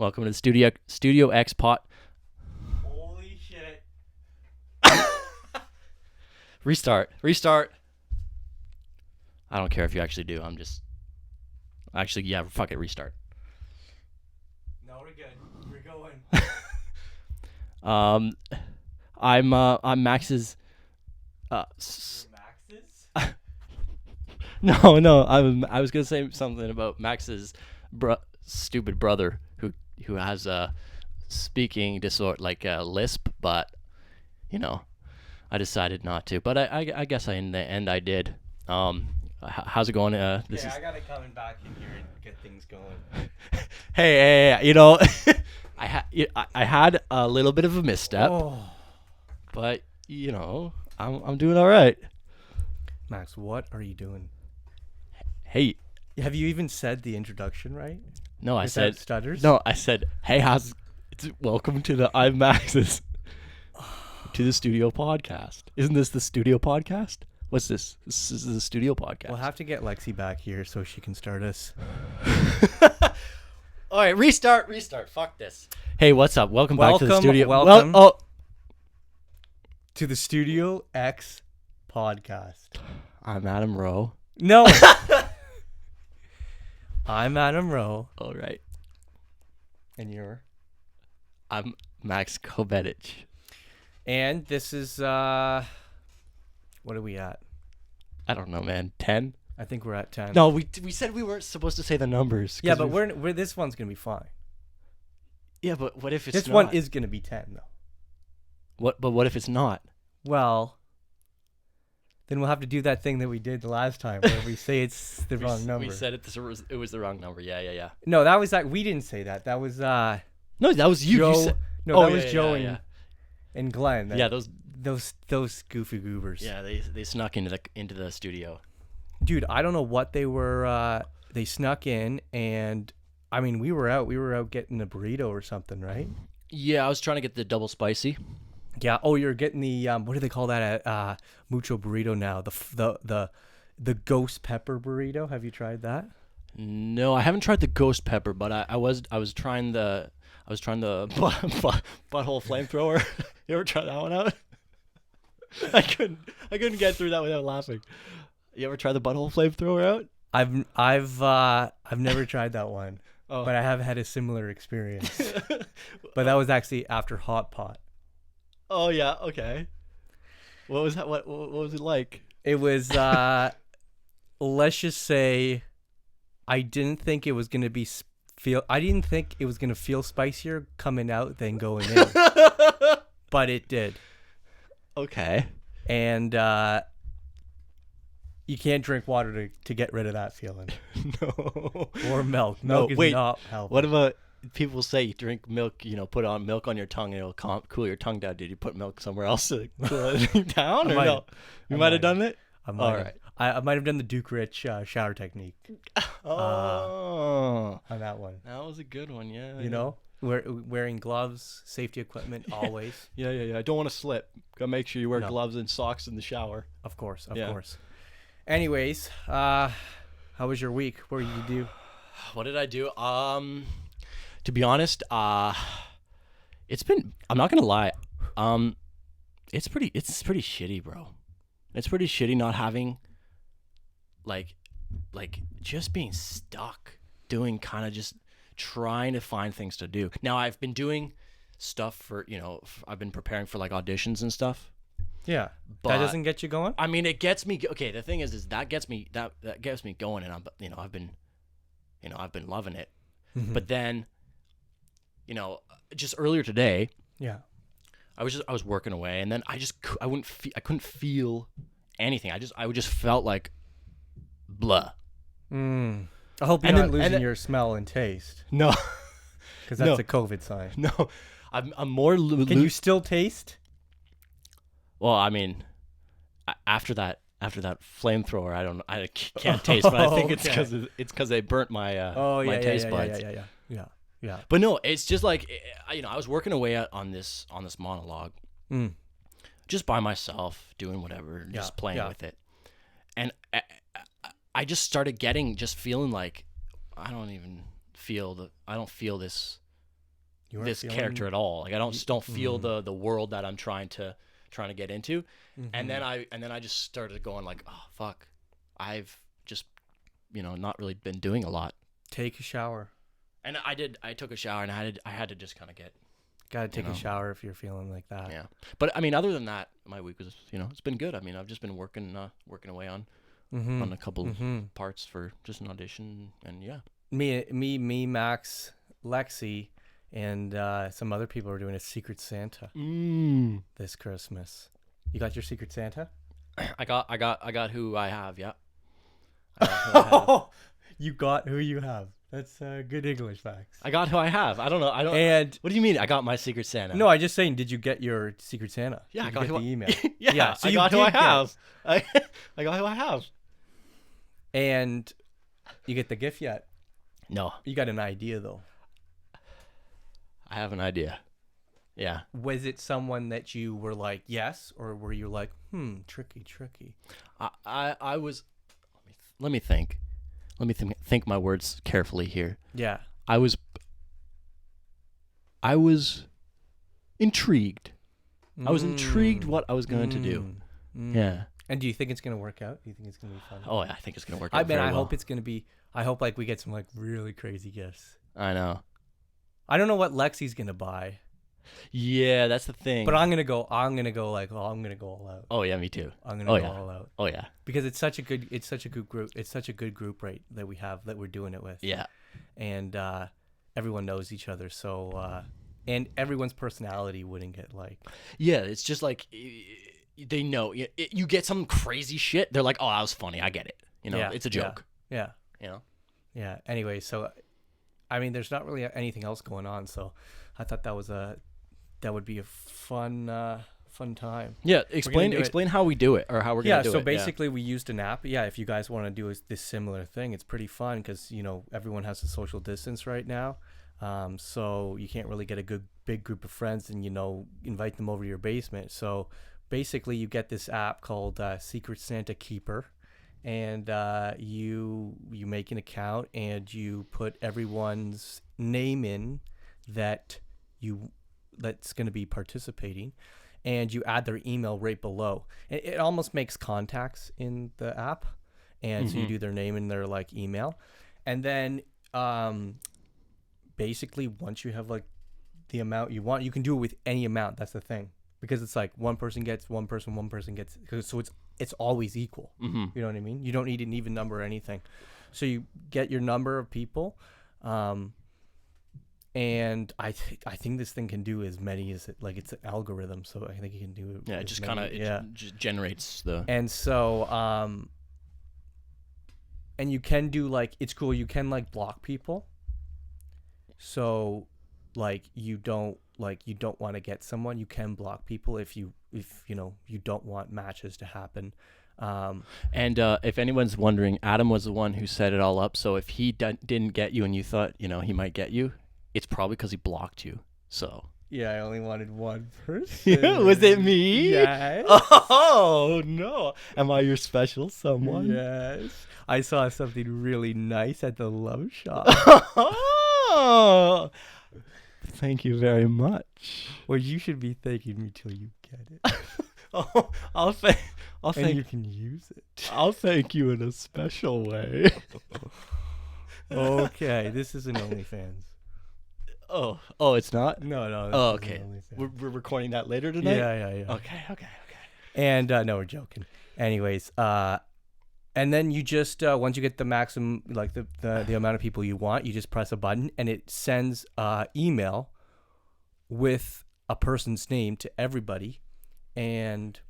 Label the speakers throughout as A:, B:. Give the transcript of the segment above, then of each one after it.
A: Welcome to the Studio X pot.
B: Holy shit.
A: Restart. I don't care if you actually do. Fuck it, restart.
B: No, we're good. We're going.
A: I'm Max's
B: Max's?
A: No, I was going to say something about Max's stupid brother who has a speaking disorder, like a lisp, but I decided not to. But I guess in the end I did. How's it going?
B: I gotta come back in here and get things going.
A: Hey, I had a little bit of a misstep, but I'm doing all right.
B: Max, what are you doing?
A: Hey,
B: have you even said the introduction right?
A: no, I said
B: stutters.
A: No, I said, hey, welcome to the I'm Max's to the studio podcast. Isn't this the studio podcast? What's this? This is the studio podcast.
B: We'll have to get Lexi back here so she can start us.
A: All right, restart. Fuck this. Hey, what's up? Welcome back to the studio.
B: Welcome to the Studio X podcast.
A: I'm Adam Rowe.
B: No. I'm Adam Rowe.
A: All right.
B: And you're?
A: I'm Max Kovetich.
B: And this is, what are we at?
A: I don't know, man. 10?
B: I think we're at 10.
A: No, we said we weren't supposed to say the numbers.
B: Yeah, but we're this one's going to be fine.
A: Yeah, but what if it's
B: this
A: not?
B: One is going to be 10, though.
A: What if it's not?
B: Well, then we'll have to do that thing that we did the last time where we say it's the wrong number.
A: We said it was the wrong number. Yeah.
B: No, that was we didn't say that. That was
A: no, that was you.
B: Joe.
A: You said,
B: that was Joe and Glenn.
A: Those
B: goofy goobers.
A: Yeah, they snuck into the studio.
B: Dude, I don't know what they were. They snuck in, and I mean, we were out getting a burrito or something, right?
A: Yeah, I was trying to get the double spicy.
B: Yeah. Oh, you're getting the what do they call that at Mucho Burrito now? The ghost pepper burrito. Have you tried that?
A: No, I haven't tried the ghost pepper, but I was trying the butthole flamethrower. You ever try that one out? I couldn't get through that without laughing. You ever try the butthole flamethrower out?
B: I've never tried that one,
A: but
B: I have had a similar experience. But that was actually after Hot Pot.
A: Oh yeah, okay. What was that? What was it like?
B: It was let's just say I didn't think it was gonna feel spicier coming out than going in. But it did.
A: Okay.
B: And you can't drink water to get rid of that feeling.
A: No.
B: Or milk. Milk is not helpful.
A: What about people say you drink milk, put on milk on your tongue and it'll cool your tongue down. Did you put milk somewhere else to cool it down or no? You might have done it?
B: I might have done the Duke Rich shower technique. On that one.
A: That was a good one, yeah.
B: Wearing gloves, safety equipment, always.
A: Yeah. I don't want to slip. Gotta make sure you wear gloves and socks in the shower.
B: Of course. Anyways, how was your week? What did you do?
A: What did I do? To be honest, it's been. I'm not gonna lie. It's pretty shitty, bro. It's pretty shitty not having, like, just being stuck doing kind of just trying to find things to do. Now I've been doing stuff for I've been preparing for like auditions and stuff.
B: Yeah,
A: but
B: that doesn't get you going.
A: I mean, it gets me. Okay, the thing is that gets me going, and I've been loving it.
B: Mm-hmm.
A: But then, just earlier today,
B: yeah,
A: I was working away, and then I couldn't feel anything. I would just felt like blah.
B: I hope you're not losing your smell and taste.
A: No,
B: because that's a COVID sign.
A: No, I'm more.
B: Can you still taste?
A: Well, I mean, after that flamethrower, I can't taste, but I think it's because they burnt my my taste buds.
B: Yeah.
A: But no, it's just like I was working away on this monologue, just by myself, doing whatever, just playing with it, and I just started feeling like I don't feel this
B: You aren't
A: this
B: feeling-
A: character at all. Like I don't feel the world that I'm trying to get into. And then I just started going like, oh fuck, I've just not really been doing a lot.
B: Take a shower.
A: And I took a shower and I had to just kind of get.
B: Gotta take a shower if you're feeling like that.
A: Yeah. But I mean, other than that, my week was it's been good. I mean, I've just been working away on a couple of parts for just an audition, and yeah.
B: Me, Max, Lexi, and some other people are doing a Secret Santa this Christmas. You got your Secret Santa?
A: I got who I have. Yeah. I got who I have.
B: You got who you have. That's good English facts.
A: I got who I have. I don't know.
B: And
A: what do you mean? I got my Secret Santa?
B: no, I just saying. Did you get your Secret Santa?
A: Yeah,
B: Did
A: I got
B: you get the email.
A: yeah,
B: so
A: I
B: you
A: got who I
B: did get
A: have. I got who I have.
B: And you get the gift yet?
A: No,
B: You got an idea though.
A: I have an idea. Yeah.
B: Was it someone that you were like yes, or were you like tricky?
A: I was. Let me think. Let me think my words carefully here.
B: Yeah.
A: I was intrigued. I was intrigued what I was going to do. Yeah.
B: And do you think it's gonna work out? Do you think it's gonna be fun?
A: Oh, yeah, I think it's gonna work out.
B: I mean,
A: very
B: I
A: well.
B: hope it's gonna be. I hope like we get some like really crazy gifts.
A: I know.
B: I don't know what Lexi's gonna buy,
A: Yeah, that's the thing.
B: but I'm gonna go like, I'm gonna go all out.
A: Oh yeah, me too.
B: I'm gonna
A: Oh,
B: go
A: yeah.
B: all out
A: Oh yeah.
B: because it's such a good group. It's such a good group rate that we have that we're doing it with.
A: Yeah.
B: And everyone knows each other, so and everyone's personality wouldn't get like.
A: Yeah, it's just like they know. You get some crazy shit. They're like, "Oh, that was funny. I get it."
B: Yeah,
A: it's a joke.
B: Yeah. Yeah. Anyway, so I mean, there's not really anything else going on, so I thought that would be a fun time.
A: Yeah,
B: do
A: explain how we do it or how we're gonna do it.
B: So basically, we used an app. Yeah, if you guys want to do this similar thing, it's pretty fun because everyone has a social distance right now, so you can't really get a big group of friends and invite them over to your basement. So basically, you get this app called Secret Santa Keeper, and you make an account and you put everyone's name in that's going to be participating, and you add their email right below. It almost makes contacts in the app, and so you do their name and their like email, and then basically once you have like the amount you want, you can do it with any amount. That's the thing, because it's like one person gets, so it's always equal. You know what I mean? You don't need an even number or anything. So you get your number of people, and I think this thing can do as many as it's an algorithm, so I think you can do it.
A: Yeah, it just kind of just generates the.
B: And so and you can do like, it's cool. You can like block people. So like you don't want to get someone, you can block people if you don't want matches to happen.
A: And if anyone's wondering, Adam was the one who set it all up. So if he didn't get you and you thought he might get you, it's probably because he blocked you. So
B: Yeah, I only wanted one person.
A: was it me?
B: Yes.
A: Oh no! Am I your special someone?
B: Yes. I saw something really nice at the Love Shop.
A: Oh, thank you very much.
B: Well, you should be thanking me till you get it.
A: Oh, I'll
B: And
A: thank
B: you can use it.
A: I'll thank you in a special way.
B: Okay, this isn't OnlyFans.
A: Oh, it's not?
B: No.
A: Oh,
B: this
A: okay.
B: isn't OnlyFans.
A: We're recording that later tonight?
B: Yeah.
A: Okay.
B: And no, we're joking. Anyways, and then you just once you get the maximum, like the amount of people you want, you just press a button and it sends email with a person's name to everybody, and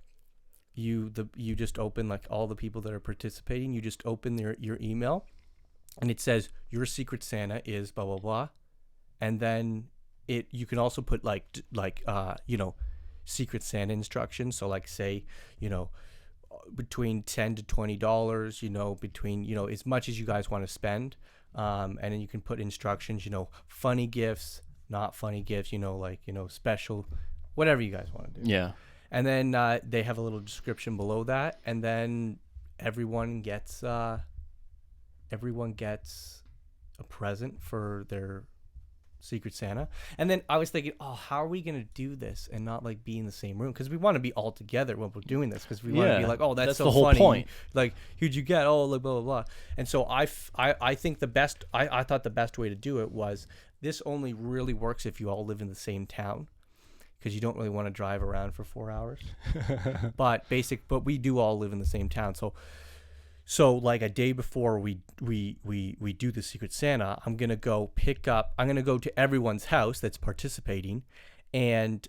B: you just open like all the people that are participating. You just open your email, and it says your Secret Santa is blah blah blah, and then you can also put Secret Santa instructions. So like say between $10 to $20, between as much as you guys want to spend, and then you can put instructions, funny gifts, not funny gifts, special, whatever you guys want to do.
A: Yeah.
B: And then they have a little description below that, and then everyone gets a present for their Secret Santa. And then I was thinking, oh, how are we gonna do this and not like be in the same room? Because we want to be all together when we're doing this. Because we want to be like, oh, that's so
A: the whole
B: funny.
A: point.
B: Like, who'd you get? Oh, like blah blah blah. And so I think I thought the best way to do it was this only really works if you all live in the same town. Because you don't really want to drive around for 4 hours. but we do all live in the same town. So like a day before we do the Secret Santa, I'm going to go to everyone's house that's participating and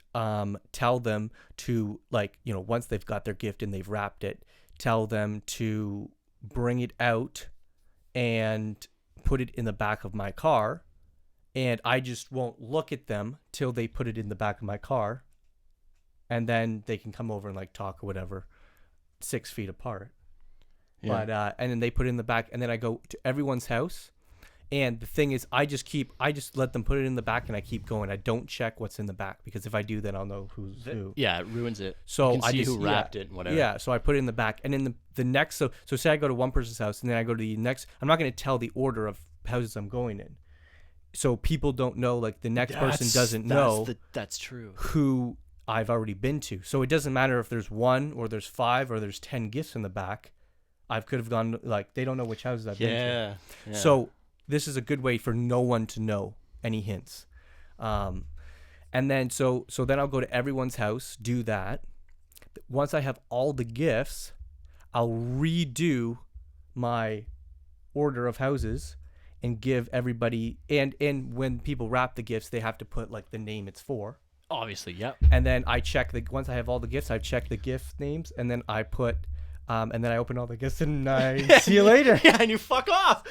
B: tell them to, like, you know, once they've got their gift and they've wrapped it, tell them to bring it out and put it in the back of my car. And I just won't look at them till they put it in the back of my car. And then they can come over and like talk or whatever, 6 feet apart. Yeah. But and then they put it in the back, and then I go to everyone's house. And the thing is, I just let them put it in the back, and I keep going. I don't check what's in the back, because if I do, then I'll know who's who.
A: Yeah, it ruins it.
B: So
A: you can see who wrapped it and whatever.
B: Yeah, so I put it in the back, and then the next, so say I go to one person's house, and then I go to the next. I'm not going to tell the order of houses I'm going in. So people don't know, like the next person doesn't know.
A: That's true.
B: Who I've already been to. So it doesn't matter if there's 1 or there's 5 or there's 10 gifts in the back. I could have gone, like, they don't know which houses I've been to. Yeah. So this is a good way for no one to know any hints. And then so then I'll go to everyone's house, do that. Once I have all the gifts, I'll redo my order of houses and give everybody, and when people wrap the gifts, they have to put like the name it's for.
A: Obviously, yep.
B: And then I check once I have all the gifts, I check the gift names, and then I put, and then I open all the gifts and I see you later.
A: Yeah, and you fuck off.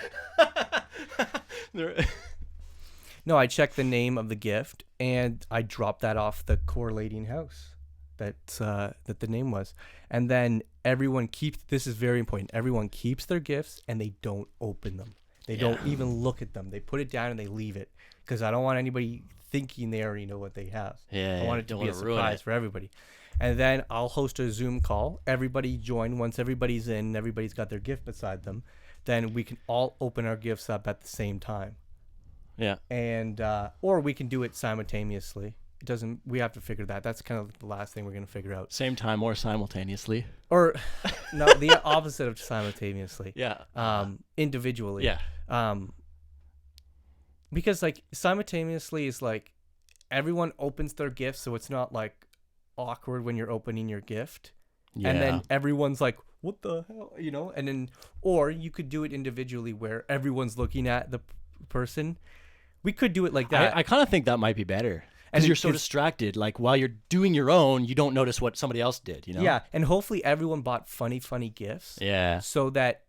B: No, I check the name of the gift and I drop that off the correlating house that the name was, and then everyone keeps. This is very important. Everyone keeps their gifts and they don't open them. They don't even look at them. They put it down and they leave it, because I don't want anybody thinking they already know what they have. I want it to be a surprise for everybody. And then I'll host a Zoom call. Everybody join. Once everybody's in and everybody's got their gift beside them, then we can all open our gifts up at the same time.
A: Yeah.
B: And or we can do it simultaneously. It doesn't. We have to figure that. That's kind of the last thing we're gonna figure out.
A: Same time or simultaneously.
B: Or no, the opposite of simultaneously.
A: Yeah.
B: Individually.
A: Yeah.
B: Because like simultaneously is like everyone opens their gifts, so it's not like awkward when you're opening your gift. Yeah. And then everyone's like, what the hell, you know? And then, or you could do it individually where everyone's looking at the person. We could do it like that.
A: I kind of think that might be better. Because you're so distracted. Like, while you're doing your own, you don't notice what somebody else did, you know?
B: Yeah, and hopefully everyone bought funny gifts.
A: Yeah.
B: So that,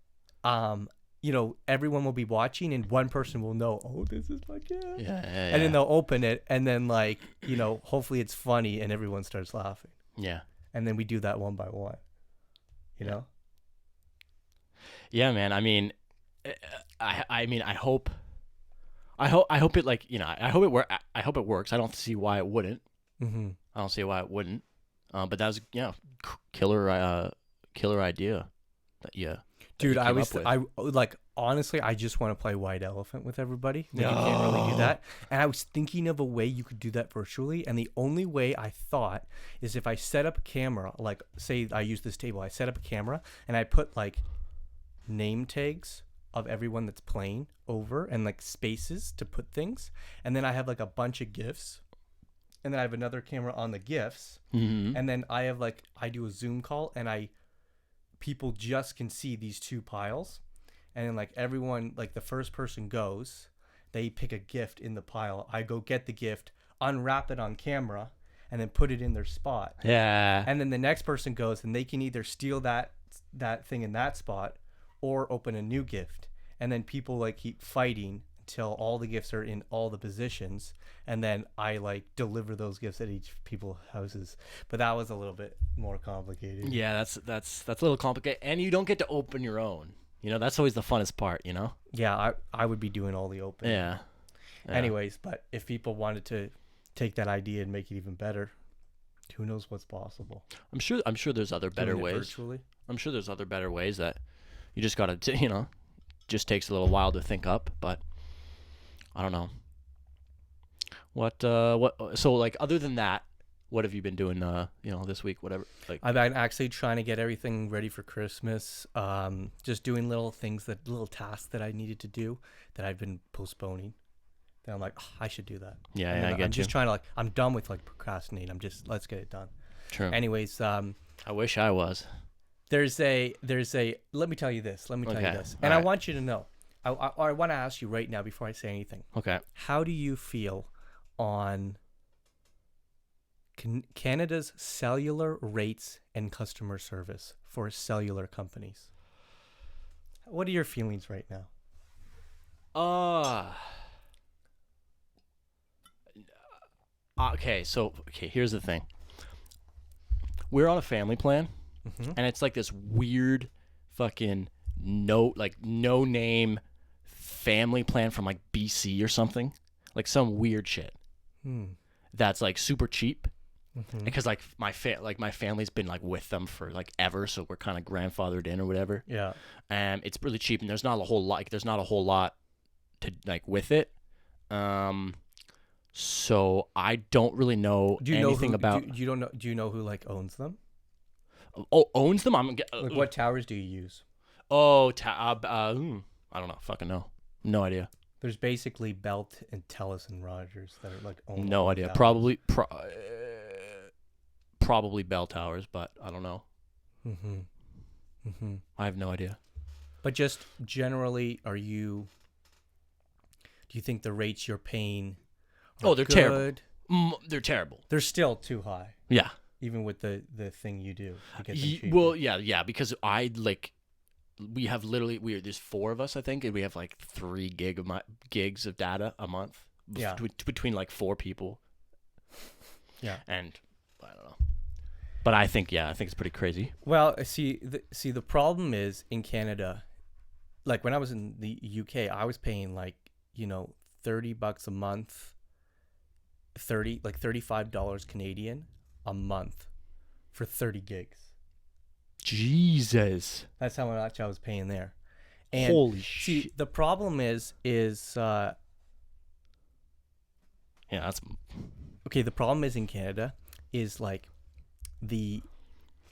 B: you know, everyone will be watching and one person will know, oh, this is my gift.
A: Yeah.
B: And then they'll open it, and then, like, you know, hopefully it's funny and everyone starts laughing.
A: Yeah.
B: And then we do that one by one, you know?
A: Yeah, man. I mean, I hope it, like, you know, I hope it works. I don't see why it wouldn't.
B: Mm-hmm.
A: I don't see why it wouldn't. But that was, killer idea.
B: Dude, honestly, I just want to play White Elephant with everybody. You can't really do that. And I was thinking of a way you could do that virtually. And the only way I thought is if I set up a camera, like, say I use this table, I set up a camera and I put like name tags of everyone that's playing over and like spaces to put things. And then I have like a bunch of GIFs. And then I have another camera on the GIFs.
A: Mm-hmm.
B: And then I have like, I do a Zoom call and people just can see these two piles. And then like everyone, like the first person goes, they pick a gift in the pile. I go get the gift, unwrap it on camera, and then put it in their spot.
A: Yeah.
B: And then the next person goes and they can either steal that thing in that spot or open a new gift. And then people like keep fighting until all the gifts are in all the positions. And then I like deliver those gifts at each people's houses. But that was a little bit more complicated.
A: Yeah, that's a little complicated. And you don't get to open your own. You know, that's always the funnest part, you know?
B: Yeah, I would be doing all the opening.
A: Yeah.
B: Anyways, but if people wanted to take that idea and make it even better, who knows what's possible?
A: I'm sure there's other better ways.
B: Virtually.
A: I'm sure there's other better ways that you just got to, you know, just takes a little while to think up, but I don't know. What? So like, other than that, what have you been doing? This week, whatever. Like,
B: I've been actually trying to get everything ready for Christmas. Just doing little tasks that I needed to do that I've been postponing. Then I'm like, oh, I should do that.
A: yeah, I get
B: I'm
A: you.
B: just trying to I'm done with procrastinating. Let's get it done.
A: True.
B: Anyways,
A: I wish I was.
B: there's a let me tell you this. And
A: All
B: I
A: right.
B: want you to know. I want to ask you right now before I say anything.
A: Okay.
B: How do you feel on Canada's cellular rates and customer service for cellular companies? What are your feelings right now?
A: Okay. So here's the thing. We're on a family plan,
B: Mm-hmm.
A: and it's like this weird, fucking no name family plan from like BC or something, like some weird shit that's like super cheap.
B: Mm-hmm.
A: Because like my family's been like with them for like ever, so we're kind of grandfathered in or whatever.
B: Yeah.
A: And it's really cheap, and there's not a whole lot to like with it. So I don't really know anything about.
B: Do you know? Do you know who owns them?
A: Owns them?
B: What towers do you use?
A: I don't know. Fucking know. No idea.
B: There's basically Belt and Telus and Rogers that are owned.
A: No
B: by
A: idea.
B: towers.
A: Probably bell towers, but I don't know.
B: Mm-hmm. Mm-hmm.
A: I have no idea.
B: But just generally, do you think the rates you're paying are
A: They're
B: good?
A: terrible. They're terrible.
B: They're still too high,
A: Yeah.
B: even with the thing you do to get them cheaper.
A: Well, yeah, because we have there's 4 of us, I think, and we have like 3 gigs of data a month.
B: Yeah.
A: Between like 4 people.
B: Yeah.
A: And I don't know. But I think it's pretty crazy.
B: Well, the problem is in Canada, like when I was in the UK, I was paying $30 a month, $35 Canadian a month for 30 gigs.
A: Jesus.
B: That's how much I was paying there. And
A: Holy shit.
B: see, the problem is
A: Yeah, that's
B: okay. The problem is in Canada is the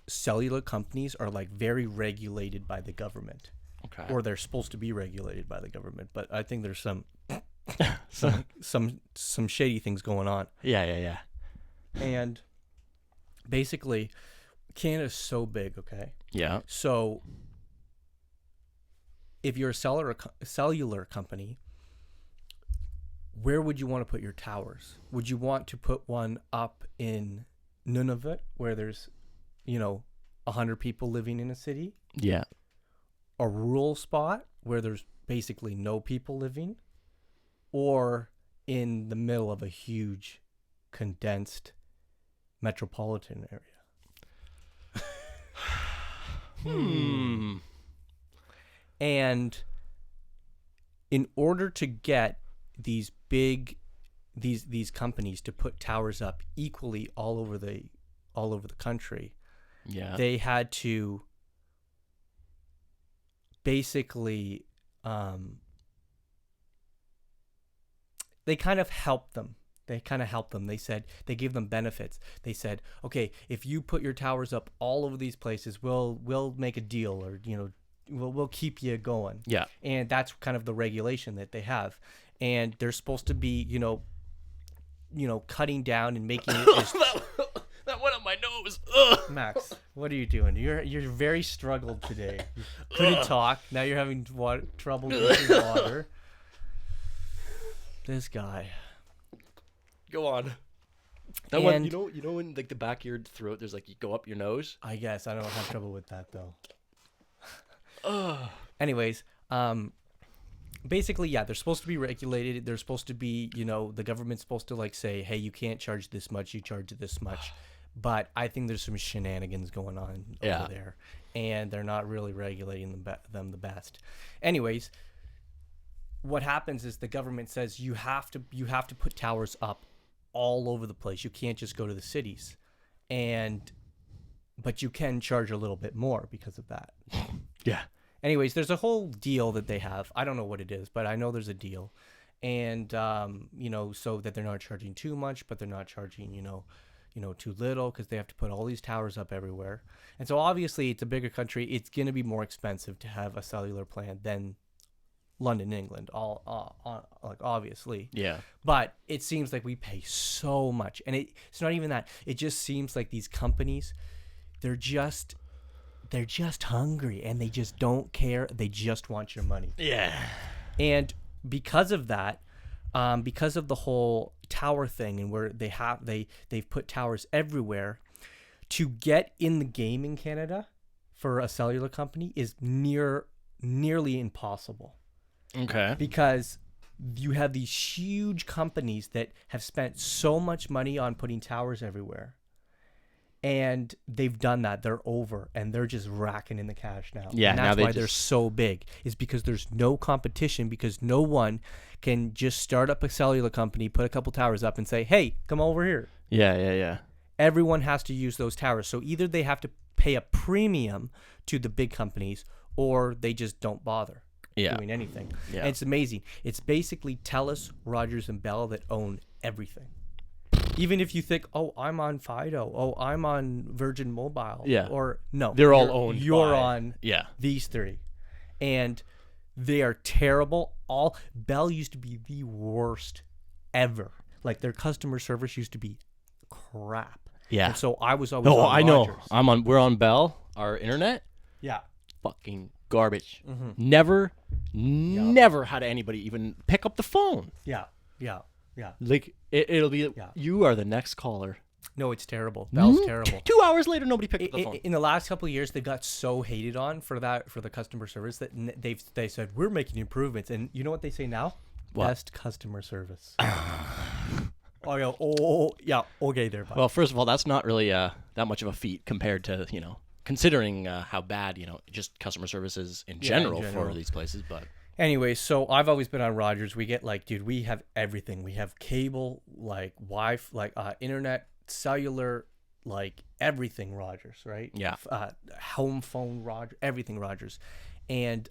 B: cellular companies are very regulated by the government,
A: okay.
B: or they're supposed to be regulated by the government. But I think there's some shady things going on.
A: Yeah.
B: And basically, Canada's so big. Okay.
A: Yeah.
B: So if you're a cellular company, where would you want to put your towers? Would you want to put one up in Nunavut, where there's 100 people living in a city?
A: Yeah.
B: A rural spot where there's basically no people living? Or in the middle of a huge condensed metropolitan area? And in order to get these companies to put towers up equally all over the country,
A: Yeah.
B: they had to basically they kind of helped them. They said they gave them benefits. They said, okay, if you put your towers up all over these places, we'll make a deal, or we'll keep you going.
A: Yeah.
B: And that's kind of the regulation that they have. And they're supposed to be, cutting down and making it as
A: That went on my nose. Ugh.
B: Max, what are you doing? You're very struggled today. You couldn't talk. Now you're having trouble drinking water. This guy.
A: Go on. That one, you know, in the back of your throat, there's you go up your nose.
B: I guess I don't have trouble with that though. Anyways, basically, yeah, they're supposed to be regulated. They're supposed to be, the government's supposed to say, hey, you can't charge this much. You charge this much. But I think there's some shenanigans going on over there, and they're not really regulating them the best. Anyways, what happens is the government says you have to put towers up all over the place. You can't just go to the cities, but you can charge a little bit more because of that.
A: Yeah.
B: Anyways, there's a whole deal that they have. I don't know what it is, but I know there's a deal. and so that they're not charging too much, but they're not charging too little, because they have to put all these towers up everywhere. And so obviously it's a bigger country. It's going to be more expensive to have a cellular plan than London, England, like obviously.
A: Yeah.
B: But it seems like we pay so much, and it's not even that. It just seems like these companies, they're just hungry, and they just don't care. They just want your money.
A: Yeah.
B: And because of that, because of the whole tower thing, and where they've put towers everywhere, to get in the game in Canada for a cellular company is nearly impossible.
A: Okay.
B: Because you have these huge companies that have spent so much money on putting towers everywhere, and they've done that. They're over, and they're just racking in the cash now.
A: Yeah,
B: and
A: now
B: that's why they're so big, is because there's no competition, because no one can just start up a cellular company, put a couple towers up, and say, hey, come over here.
A: Yeah.
B: Everyone has to use those towers. So either they have to pay a premium to the big companies, or they just don't bother doing anything.
A: Yeah.
B: And it's amazing. It's basically TELUS, Rogers, and Bell that own everything. Even if you think, oh, I'm on Fido, oh, I'm on Virgin Mobile, or no,
A: they're all owned.
B: You're on
A: Yeah.
B: these three, and they are terrible. Bell used to be the worst ever. Like, their customer service used to be crap.
A: Yeah.
B: And so I was always on
A: I know.
B: Rogers.
A: We're on Bell. Our internet.
B: Yeah.
A: Fucking garbage.
B: Mm-hmm.
A: Never had anybody even pick up the phone.
B: Yeah.
A: Like it'll be you are the next caller.
B: No, it's terrible. Bell's terrible.
A: 2 hours later, nobody picked up the phone.
B: In the last couple of years, they got so hated on for the customer service that they said, we're making improvements. And you know what they say now?
A: What?
B: Best customer service. Okay there, bud.
A: Well, first of all, that's not really that much of a feat compared to considering how bad just customer service is in general for these places. But
B: anyway, so I've always been on Rogers. We get we have everything. We have cable, like Wi-Fi, like internet, cellular, like everything Rogers, right?
A: Yeah.
B: Home phone Rogers, everything Rogers. And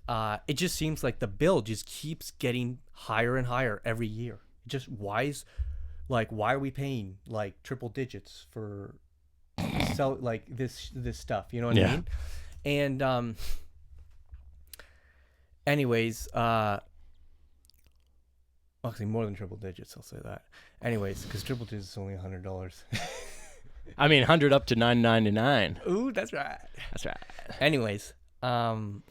B: it just seems like the bill just keeps getting higher and higher every year. Why are we paying like triple digits for like this stuff? You know what I mean? And anyways, actually more than triple digits, I'll say that. Anyways, because triple digits is only $100.
A: I mean, 100 up to $9.99.
B: Ooh, that's right.
A: That's right.
B: Anyways, I'll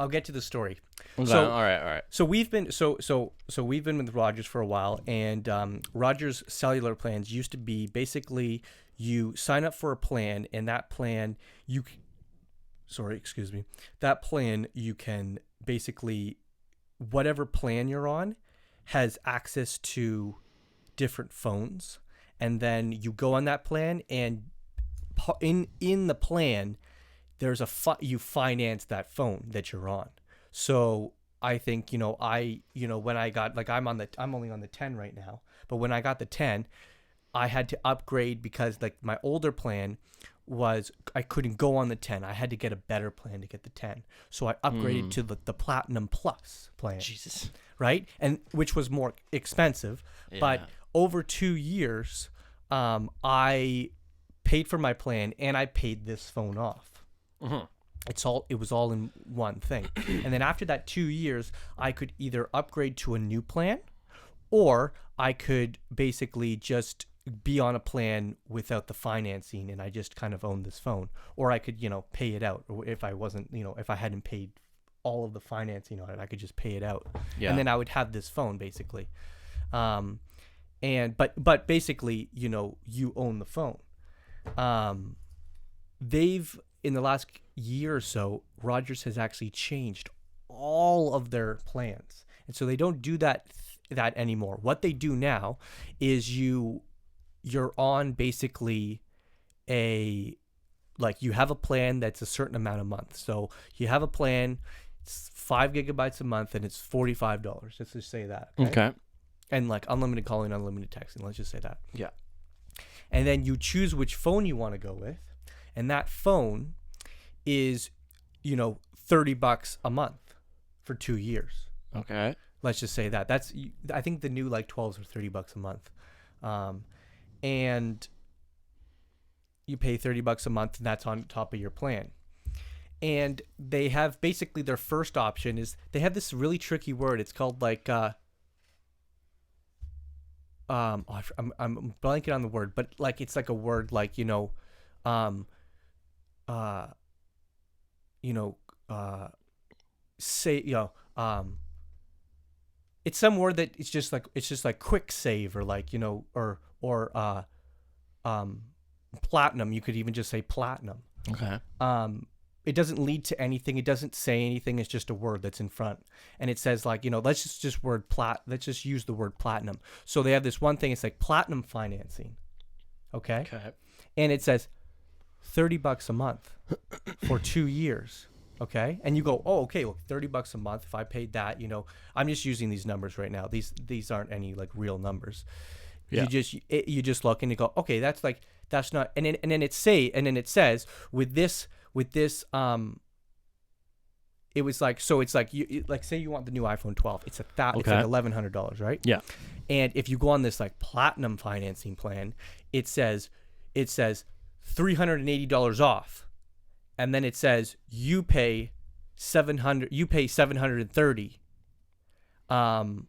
B: get to the story.
A: Okay,
B: So,
A: all right.
B: So we've been we've been with Rogers for a while, and Rogers cellular plans used to be basically you sign up for a plan, and that plan you can basically, whatever plan you're on has access to different phones, and then you go on that plan, and in the plan there's you finance that phone that you're on. So I think when I got, like, I'm only on the 10 right now, but when I got the 10, I had to upgrade because like my older plan was I couldn't go on the 10. I had to get a better plan to get the 10. So I upgraded to the Platinum Plus plan.
A: Jesus.
B: Right? And which was more expensive, but over 2 years, I paid for my plan and I paid this phone off.
A: Mm-hmm.
B: It was all in one thing. And then after that 2 years, I could either upgrade to a new plan, or I could basically just be on a plan without the financing, and I just kind of owned this phone. Or I could, pay it out. Or if I wasn't, if I hadn't paid all of the financing on it, I could just pay it out.
A: Yeah.
B: And then I would have this phone basically. But basically, you own the phone. In the last year or so, Rogers has actually changed all of their plans. And so they don't do that anymore. What they do now is you're on basically you have a plan that's a certain amount a month. So you have a plan, it's 5 gigabytes a month, and it's $45. Let's just say that.
A: Okay.
B: And like unlimited calling, unlimited texting. Let's just say that.
A: Yeah.
B: And then you choose which phone you want to go with. And that phone is, $30 a month for 2 years.
A: Okay.
B: Let's just say that. I think the new like 12s are $30 a month. And you pay $30 a month, and that's on top of your plan. And they have basically their first option is they have this really tricky word. It's called like I'm blanking on the word, but like it's like a word like say it's some word that it's just like quick save or like or platinum. You could even just say platinum.
A: Okay.
B: It doesn't lead to anything. It doesn't say anything. It's just a word that's in front, and it says like let's just let's just use the word platinum. So they have this one thing. It's like platinum financing. Okay.
A: Okay.
B: And it says $30 a month for 2 years. Okay. And you go, oh, okay, well, $30 a month. If I paid that, I'm just using these numbers right now. These aren't any like real numbers.
A: Yeah.
B: You just look and you go, okay, that's not, and then it says with this, it was like, so it's like like say you want the new iPhone 12, it's it's like $1,100, right?
A: Yeah.
B: And if you go on this like platinum financing plan, it says $380 off, and then it says you pay $730, and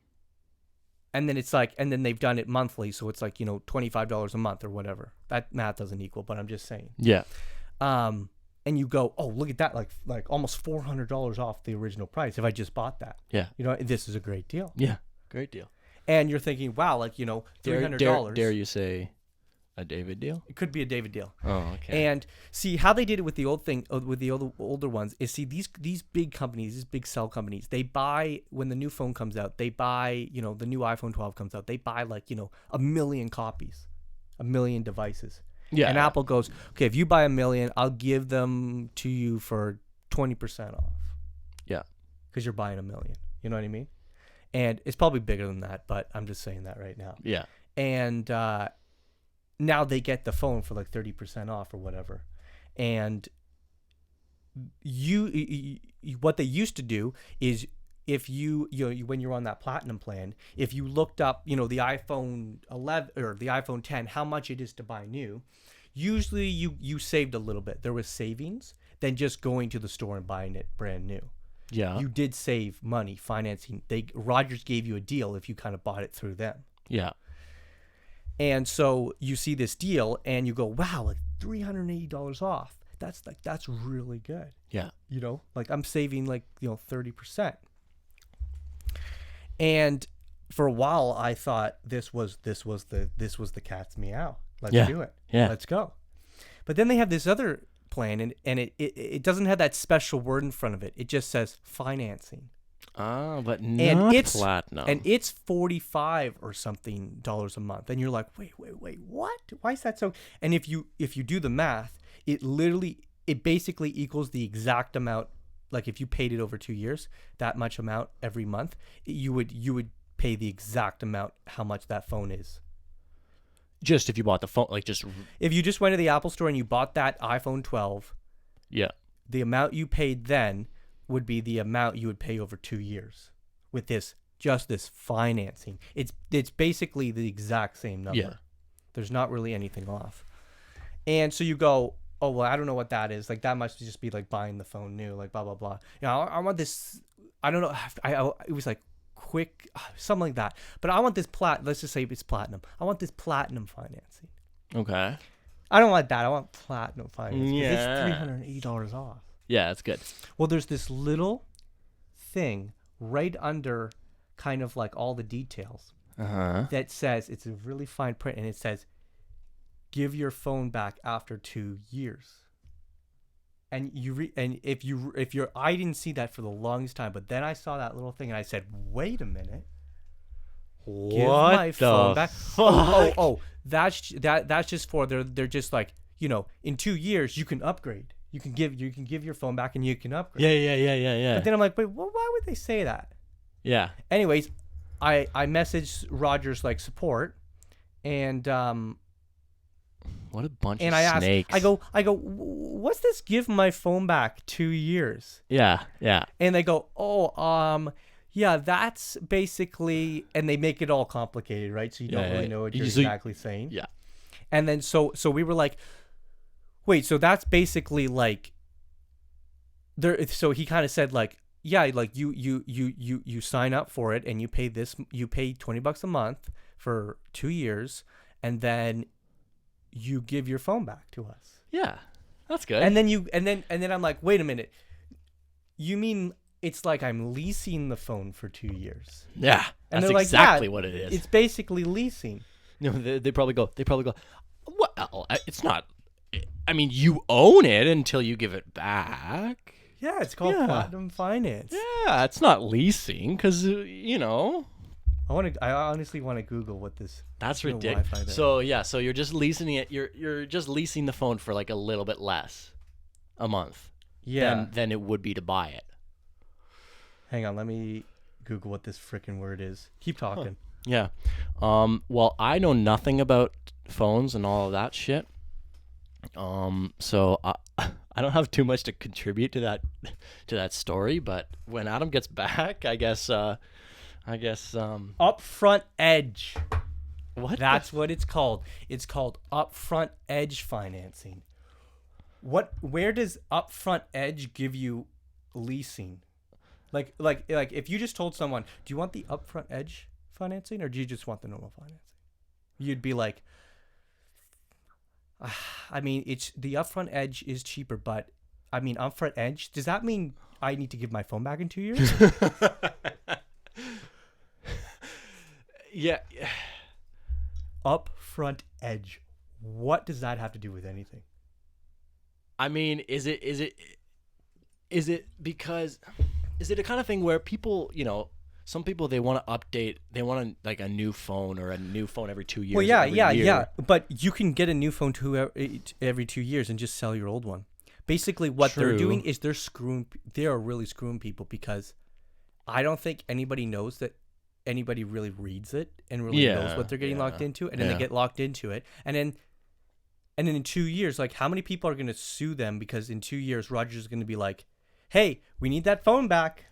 B: then it's like, and then they've done it monthly, so it's like $25 a month or whatever. That math doesn't equal, but I'm just saying.
A: Yeah.
B: And you go, oh, look at that, like almost $400 off the original price if I just bought that.
A: Yeah.
B: This is a great deal.
A: Yeah. Great deal.
B: And you're thinking, wow, like $300.
A: Dare you say a David deal?
B: It could be a David deal.
A: Oh, okay.
B: And see how they did it with the old thing, with the older ones is, see, these big companies, these big cell companies, they buy, when the new phone comes out, they buy, the new iPhone 12 comes out, they buy like, 1 million copies, 1 million devices.
A: Yeah.
B: And Apple goes, okay, if you buy 1 million, I'll give them to you for 20% off.
A: Yeah.
B: Because you're buying 1 million. You know what I mean? And it's probably bigger than that, but I'm just saying that right now.
A: Yeah.
B: And now they get the phone for like 30% off or whatever. And what they used to do is, if you when you're on that platinum plan, if you looked up, the iPhone 11 or the iPhone 10, how much it is to buy new, usually you saved a little bit. There was savings than just going to the store and buying it brand new.
A: Yeah.
B: You did save money financing. Rogers gave you a deal if you kind of bought it through them.
A: Yeah.
B: And so you see this deal and you go, wow, like $380 off. That's really good.
A: Yeah.
B: Like I'm saving like 30%. And for a while I thought this was the cat's meow. Let's do it.
A: Yeah.
B: Let's go. But then they have this other plan, and it doesn't have that special word in front of it. It just says financing.
A: But not platinum.
B: And it's $45 or something dollars a month. And you're like, wait, what? Why is that so? And if you do the math, it basically equals the exact amount. Like if you paid it over 2 years, that much amount every month, you would pay the exact amount how much that phone is.
A: Just if you bought the phone, like just
B: if you just went to the Apple store and you bought that iPhone 12,
A: yeah,
B: the amount you paid then would be the amount you would pay over 2 years with this financing. It's basically the exact same number.
A: Yeah.
B: There's not really anything off. And so you go, oh, well, I don't know what that is. Like, that must just be like buying the phone new, like blah, blah, blah. I want this, I don't know. It was like quick, something like that. But I want this let's just say it's platinum. I want this platinum financing.
A: Okay.
B: I don't want that. I want platinum financing.
A: Yeah.
B: It's $380 off.
A: Yeah, that's good.
B: Well, there's this little thing right under kind of like all the details that says, it's a really fine print, and it says, give your phone back after 2 years. And I didn't see that for the longest time, but then I saw that little thing and I said, wait a minute. Give my phone back. Oh, that's just for they're just like, in 2 years you can upgrade. You can give your phone back and you can upgrade.
A: Yeah.
B: But then I'm like, wait, why would they say that?
A: Yeah.
B: Anyways, I messaged Rogers like support, and
A: what a bunch
B: and
A: of
B: I
A: snakes.
B: asked, I go, what's this? Give my phone back 2 years.
A: Yeah.
B: And they go, Yeah, that's basically, and they make it all complicated, right? So you don't really know what you're exactly saying.
A: Yeah.
B: And then so we were like, wait, so that's basically like there. So he kind of said like, yeah, like you sign up for it and you pay $20 a month for 2 years, and then you give your phone back to us.
A: Yeah. That's good.
B: And then I'm like, wait a minute. You mean it's like I'm leasing the phone for 2 years?
A: Yeah.
B: And
A: That's
B: they're
A: exactly
B: like,
A: what it is.
B: It's basically leasing.
A: No, they probably go, well, it's not, I mean, you own it until you give it back.
B: Yeah, it's called Platinum Finance.
A: Yeah, it's not leasing because,
B: I honestly want to Google what this.
A: That's ridiculous. So you're just leasing it. You're just leasing the phone for like a little bit less a month.
B: Yeah.
A: Than it would be to buy it.
B: Hang on, let me Google what this freaking word is. Keep talking.
A: Yeah. Well, I know nothing about phones and all of that shit. So I don't have too much to contribute to that story. But when Adam gets back, I guess.
B: Upfront edge.
A: What?
B: That's what it's called. It's called upfront edge financing. Where does upfront edge give you leasing? Like if you just told someone, do you want the upfront edge financing or do you just want the normal financing? You'd be like, I mean, it's the upfront edge is cheaper, but I mean, upfront edge, does that mean I need to give my phone back in 2 years?
A: Yeah.
B: Upfront edge. What does that have to do with anything?
A: I mean, is it because is it a kind of thing where people, some people, they want to update, they want like a new phone or a new phone every 2 years.
B: Well, yeah. But you can get a new phone every 2 years and just sell your old one. Basically, what they're doing is they are really screwing people because I don't think anybody knows that anybody really reads it and really knows what they're getting locked into, and then they get locked into it, and then in 2 years, like how many people are going to sue them because in 2 years Rogers is going to be like, hey, we need that phone back.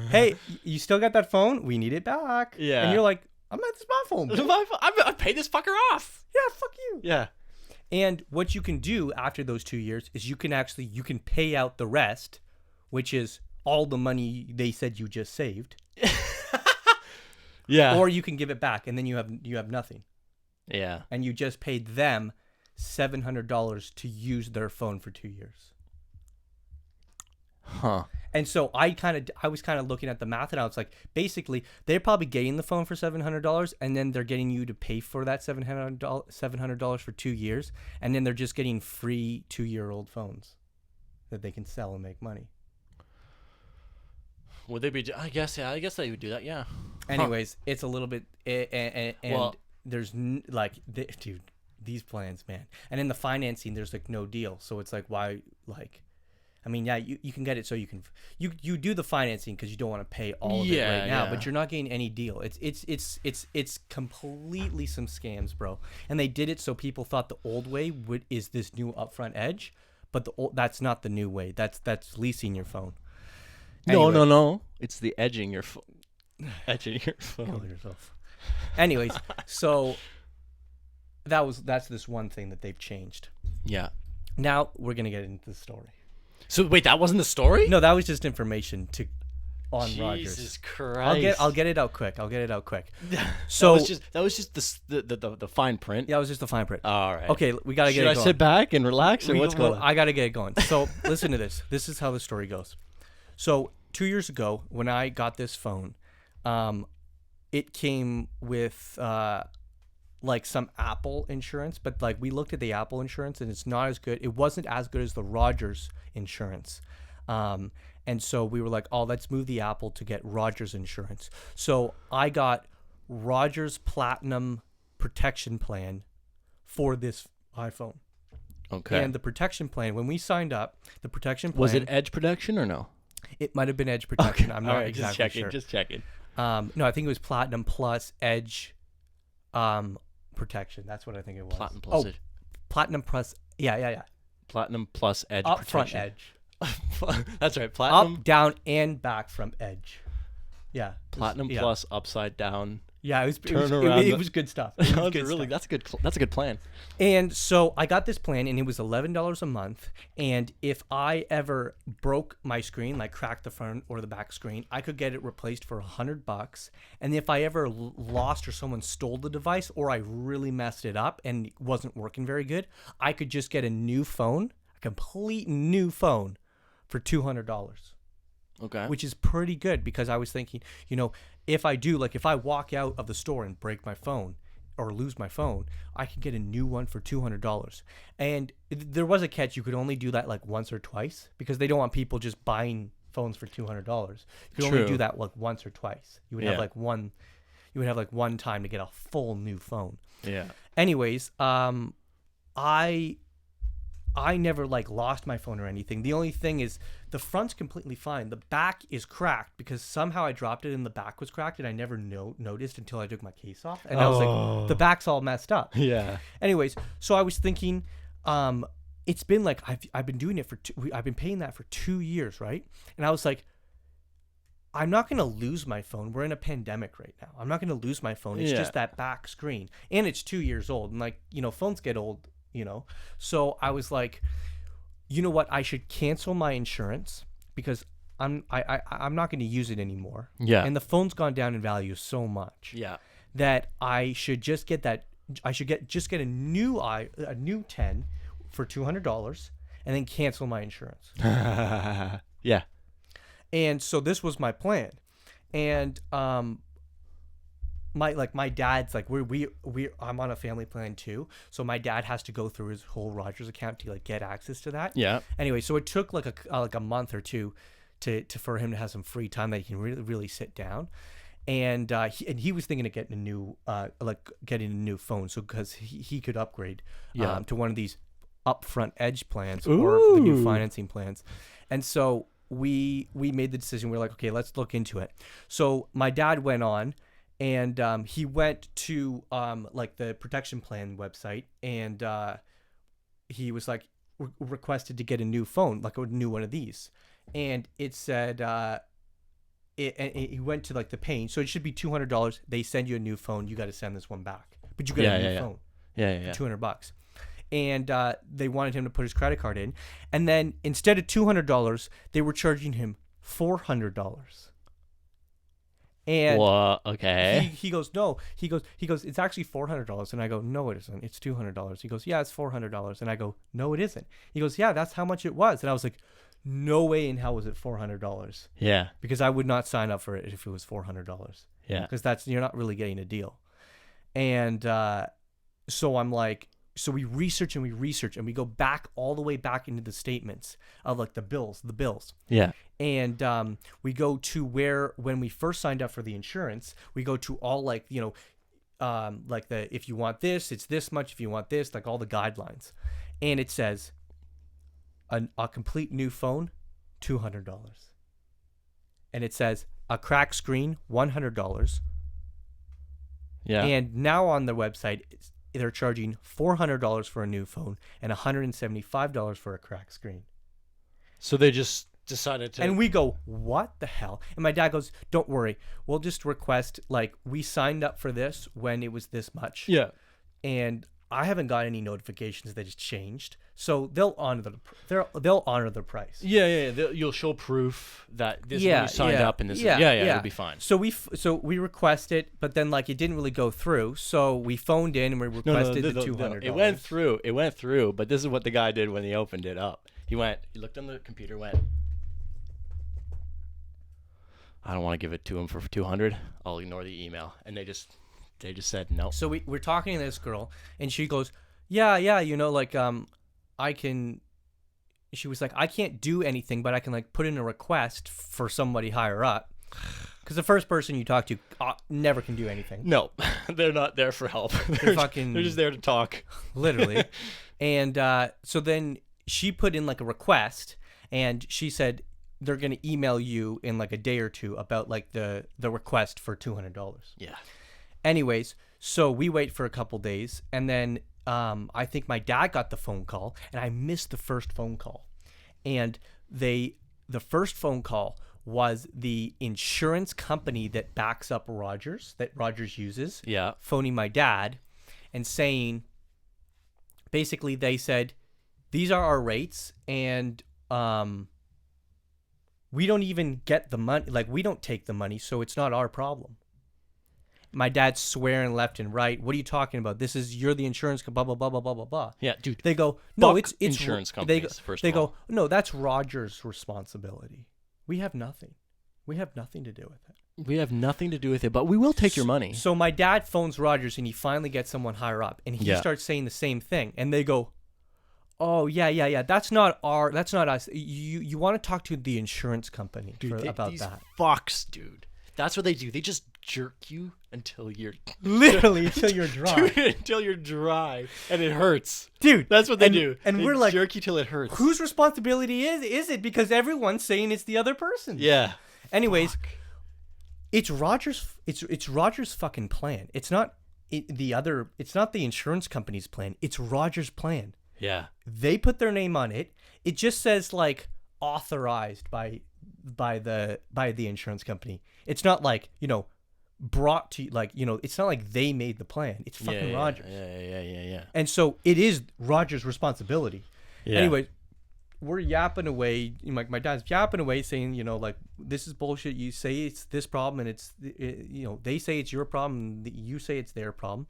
B: Hey, you still got that phone? We need it back.
A: Yeah.
B: And you're like, I'm at this phone.
A: I paid this fucker off.
B: Yeah, fuck you.
A: Yeah.
B: And what you can do after those 2 years is you can pay out the rest, which is all the money they said you just saved.
A: Yeah.
B: Or you can give it back and then you have nothing.
A: Yeah.
B: And you just paid them $700 to use their phone for 2 years.
A: Huh.
B: And so I was kind of looking at the math, and I was like, basically, they're probably getting the phone for $700, and then they're getting you to pay for that $700 for 2 years, and then they're just getting free 2-year-old phones that they can sell and make money.
A: Would they be? I guess they would do that. Yeah.
B: Anyways, it's a little bit, and
A: well,
B: there's dude, these plans, man, and in the financing, there's like no deal, so it's like why like. I mean, yeah, you can get it so you can you do the financing because you don't want to pay all of it right now, but you're not getting any deal. It's completely some scams, bro. And they did it so people thought the old way is this new upfront edge, but that's not the new way. That's leasing your phone. Anyway,
A: No. It's the edging your phone. Edging your phone.
B: Kill yourself. Anyways, so that's this one thing that they've changed.
A: Yeah.
B: Now we're gonna get into the story.
A: So wait, that wasn't the story?
B: No, that was just information on Rogers.
A: Jesus Christ!
B: I'll get it out quick. So
A: that was just the fine print.
B: Yeah, it was just the fine print.
A: All right.
B: Okay, we gotta get it going.
A: Should I sit back and relax, or what's going on?
B: I gotta get it going. So listen to this. This is how the story goes. So 2 years ago, when I got this phone, it came with like some Apple insurance, but like we looked at the Apple insurance and it's not as good. It wasn't as good as the Rogers insurance. And so we were like, oh, let's move the Apple to get Rogers insurance. So I got Rogers Platinum Protection Plan for this iPhone.
A: Okay.
B: And the protection plan, when we signed up, the protection plan...
A: Was it Edge Protection or no?
B: It might have been Edge Protection. Okay. I'm not exactly sure.
A: Just checking.
B: No, I think it was Platinum plus Edge Protection. That's what I think it was.
A: Platinum plus Edge.
B: Platinum plus... Yeah.
A: Platinum plus Edge
B: Up
A: Protection.
B: Front Edge.
A: That's right. Platinum.
B: Up, down, and back from Edge. Yeah.
A: Platinum
B: yeah.
A: Plus upside down.
B: Yeah,
A: Turn around.
B: it was good stuff. It was good stuff.
A: That's a good plan.
B: And so I got this plan, and it was $11 a month. And if I ever broke my screen, like cracked the front or the back screen, I could get it replaced for $100. And if I ever lost or someone stole the device, or I really messed it up and it wasn't working very good, I could just get a new phone, a complete new phone, for $200.
A: Okay.
B: Which is pretty good, because I was thinking, if I walk out of the store and break my phone or lose my phone, I could get a new one for $200. And there was a catch. You could only do that like once or twice, because they don't want people just buying phones for $200. You could only do that like once or twice. You would have like one time to get a full new phone.
A: Yeah.
B: Anyways, I never like lost my phone or anything. The only thing is the front's completely fine. The back is cracked because somehow I dropped it and the back was cracked, and I never noticed until I took my case off. And I was like, the back's all messed up.
A: Yeah.
B: Anyways, so I was thinking, it's been like, I've been doing it I've been paying that for 2 years, right? And I was like, I'm not going to lose my phone. We're in a pandemic right now. I'm not going to lose my phone. It's just that back screen. And it's 2 years old. And like, phones get old. So I was like, you know what? I should cancel my insurance, because I'm not going to use it anymore.
A: Yeah.
B: And the phone's gone down in value so much.
A: Yeah.
B: That I should just get a new 10 for $200, and then cancel my insurance.
A: Yeah.
B: And so this was my plan. And my dad's like, I'm on a family plan too, so my dad has to go through his whole Rogers account to like get access to that.
A: Yeah.
B: Anyway, so it took like a month or two for him to have some free time that he can really sit down, and he was thinking of getting a new phone, so because he could upgrade to one of these upfront edge plans or the new financing plans. And so we made the decision. We're like, okay, let's look into it. So my dad went on, and he went to like the protection plan website, and he was like requested to get a new phone, like a new one of these. And it said, he went to like the paying. So it should be $200. They send you a new phone. You got to send this one back, but you get a new phone.
A: Yeah.
B: For $200. And they wanted him to put his credit card in. And then instead of $200, they were charging him $400. And
A: okay.
B: he goes, no. He goes, it's actually $400. And I go, no, it isn't. It's $200. He goes, yeah, it's $400. And I go, no, it isn't. He goes, yeah, that's how much it was. And I was like, no way in hell was it $400.
A: Yeah.
B: Because I would not sign up for it if it was $400.
A: Yeah.
B: Because you're not really getting a deal. And so I'm like, so we research and we go back all the way back into the statements of like the bills.
A: Yeah.
B: And we go to when we first signed up for the insurance, we go to all like, like if you want this, it's this much. If you want this, like all the guidelines. And it says a complete new phone, $200. And it says a cracked screen, $100.
A: Yeah.
B: And now on the website, they're charging $400 for a new phone and $175 for a cracked screen.
A: So they just decided to.
B: And we go, what the hell? And my dad goes, don't worry. We'll just request, like, we signed up for this when it was this much.
A: Yeah.
B: And I haven't got any notifications that it's changed. So they'll honor the price.
A: Yeah. You'll show proof that this is when you signed up, and this is it'll be fine.
B: So we requested, but then like it didn't really go through. So we phoned in and we requested the $200.
A: It went through, but this is what the guy did when he opened it up. He looked on the computer, I don't want to give it to him for $200. I'll ignore the email. And they just said no.
B: So we're talking to this girl, and she goes, yeah, like I can. She was like, I can't do anything, but I can like put in a request for somebody higher up, because the first person you talk to never can do anything.
A: No, they're not there for help. They're just there to talk,
B: literally. And so then she put in like a request, and she said they're gonna email you in like a day or two about like the request for $200.
A: Yeah.
B: Anyways, so we wait for a couple days, and then I think my dad got the phone call, and I missed the first phone call. And the first phone call was the insurance company that backs up Rogers, that Rogers uses,
A: Yeah.
B: phoning my dad and saying, basically they said, these are our rates, and we don't even get the money. Like, we don't take the money, so it's not our problem. My dad's swearing left and right. What are you talking about? You're the insurance blah blah blah blah blah blah blah.
A: Yeah, dude.
B: They go, no,
A: Fuck
B: it's
A: insurance companies.
B: They go, no, that's Rogers' responsibility. We have nothing. We have nothing to do with it.
A: We have nothing to do with it, but we will take your money.
B: So my dad phones Rogers, and he finally gets someone higher up, and he starts saying the same thing, and they go, oh yeah, that's not us. You want to talk to the insurance company about
A: these
B: that.
A: Fucks, dude. That's what they do. They just jerk you until you're
B: literally until you're dry.
A: Dude, until you're dry and it hurts.
B: Dude,
A: that's what they do.
B: And
A: they
B: we're like,
A: jerk you till it hurts.
B: Whose responsibility is it? Because everyone's saying it's the other person.
A: Yeah.
B: Anyways,
A: Fuck.
B: It's Rogers. It's Rogers' fucking plan. It's not It's not the insurance company's plan. It's Rogers' plan.
A: Yeah.
B: They put their name on it. It just says like authorized by the insurance company. It's not like, brought to, like, it's not like they made the plan. It's fucking Rogers.
A: Yeah.
B: And so it is Rogers' responsibility.
A: Yeah.
B: Anyway, we're yapping away. My dad's yapping away saying, like, this is bullshit. You say it's this problem, and they say it's your problem, and you say it's their problem.